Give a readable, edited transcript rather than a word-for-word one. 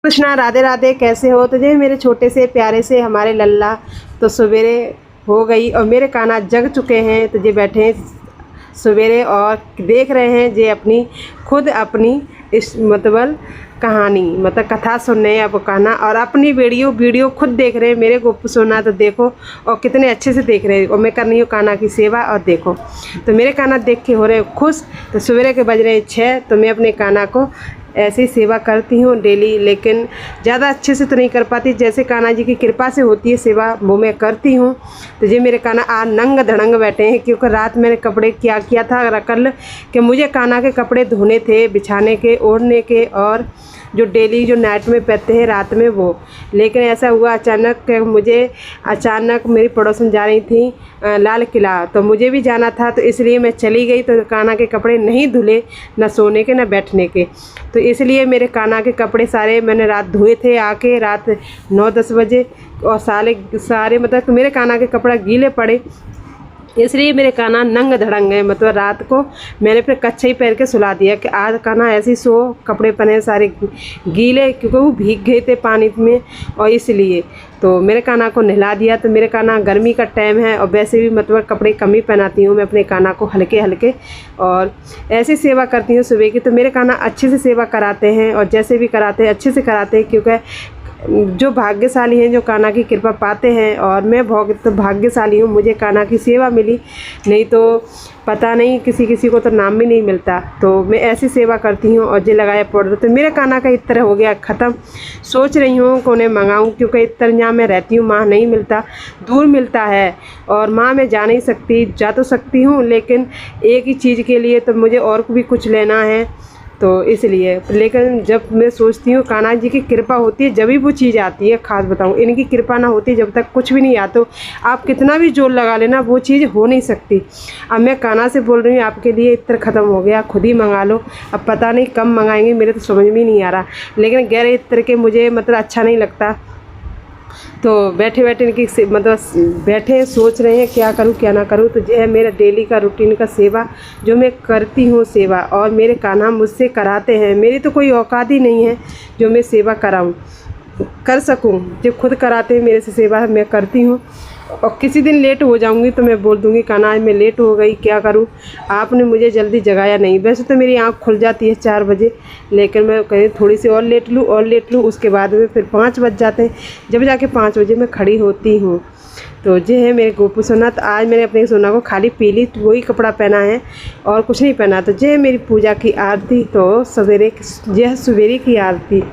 कृष्णा, राधे राधे। कैसे हो? तो जे मेरे छोटे से प्यारे से हमारे लल्ला, तो सवेरे हो गई और मेरे काना जग चुके हैं। तो जे बैठे हैं सवेरे और देख रहे हैं जे अपनी इस मतलब कहानी मतलब कथा सुन रहे हैं अब कहना, और अपनी वीडियो खुद देख रहे हैं। मेरे को सुना तो देखो, और कितने अच्छे से देख रहे हैं। और मैं कर रही हूँ काना की सेवा, और देखो तो मेरे काना देख के हो रहे हैं खुश। तो सवेरे के बज रहे हैं 6। तो मैं अपने काना को ऐसे ही सेवा करती हूँ डेली, लेकिन ज़्यादा अच्छे से तो नहीं कर पाती। जैसे कान्हा जी की कृपा से होती है सेवा, वो मैं करती हूँ। तो ये मेरे कान्हा आज नंग धड़ंग बैठे हैं, क्योंकि रात मैंने कपड़े क्या किया था कल कि मुझे कान्हा के कपड़े धोने थे, बिछाने के, ओढ़ने के, और जो डेली जो नाइट में पहनते हैं रात में वो। लेकिन ऐसा हुआ अचानक मेरी पड़ोसन जा रही थी लाल किला, तो मुझे भी जाना था, तो इसलिए मैं चली गई। तो कान्हा के कपड़े नहीं धुले, न सोने के न बैठने के। तो इसलिए मेरे कान्हा के कपड़े सारे मैंने रात धोए थे आके, रात 9-10 बजे। और सारे मतलब मेरे कान्हा के कपड़ा गीले पड़े, इसलिए मेरे कान्हा नंग धड़ंग है। मतलब रात को मैंने फिर कच्छा ही पहन के सुला दिया कि आज कान्हा ऐसे ही सो, कपड़े पहने सारे गीले, क्योंकि वो भीग गए थे पानी में। और इसलिए तो मेरे कान्हा को नहला दिया। तो मेरे कान्हा गर्मी का टाइम है, और वैसे भी मतलब कपड़े कम ही पहनाती हूँ मैं अपने कान्हा को, हल्के हल्के, और ऐसी सेवा करती हूँ सुबह की। तो मेरे कान्हा अच्छे से सेवा कराते हैं, और जैसे भी कराते हैं अच्छे से कराते हैं, क्योंकि जो भाग्यशाली हैं जो कान्हा की कृपा पाते हैं। और मैं बहुत भाग्यशाली हूँ, मुझे कान्हा की सेवा मिली, नहीं तो पता नहीं किसी को तो नाम भी नहीं मिलता। तो मैं ऐसी सेवा करती हूँ, और जे लगाया पाउडर। तो मेरे कान्हा का इत्र हो गया ख़त्म। सोच रही हूँ कि उन्हें मंगाऊँ, क्योंकि इत्र यहाँ मैं रहती हूँ माँ नहीं मिलता, दूर मिलता है। और माँ मैं जा नहीं सकती, जा तो सकती हूँ लेकिन एक ही चीज़ के लिए, तो मुझे और भी कुछ लेना है, तो इसलिए। लेकिन जब मैं सोचती हूँ कान्हा जी की कृपा होती है जब भी वो चीज़ आती है। खास बताऊँ, इनकी कृपा ना होती जब तक कुछ भी नहीं आता, तो आप कितना भी जोर लगा लेना वो चीज़ हो नहीं सकती। अब मैं कान्हा से बोल रही हूँ आपके लिए इत्र ख़त्म हो गया, खुद ही मंगा लो। अब पता नहीं कब मंगाएंगे, मेरे तो समझ में नहीं आ रहा। लेकिन गैर इत्र के मुझे मतलब अच्छा नहीं लगता। तो बैठे बैठे इनकी मतलब बैठे सोच रहे हैं क्या करूं क्या ना करूं। तो ये है मेरा डेली का रूटीन का सेवा जो मैं करती हूं सेवा, और मेरे कान्हा मुझसे कराते हैं। मेरी तो कोई औकात ही नहीं है जो मैं सेवा कराऊं कर सकूं। जो खुद कराते हैं मेरे से सेवा मैं करती हूं। और किसी दिन लेट हो जाऊंगी तो मैं बोल दूंगी कान्हा आज मैं लेट हो गई, क्या करूं, आपने मुझे जल्दी जगाया नहीं। वैसे तो मेरी आँख खुल जाती है 4 बजे, लेकिन मैं कहीं थोड़ी सी और लेट लूँ उसके बाद में फिर 5 बज जाते हैं, जब जाके 5 बजे मैं खड़ी होती हूँ। तो ये है मेरे गोपू सोना। तो आज मैंने अपने सोना को खाली पीली वही कपड़ा पहना है और कुछ नहीं पहना। तो ये है मेरी पूजा की आरती। तो सवेरे, यह सवेरे की आरती।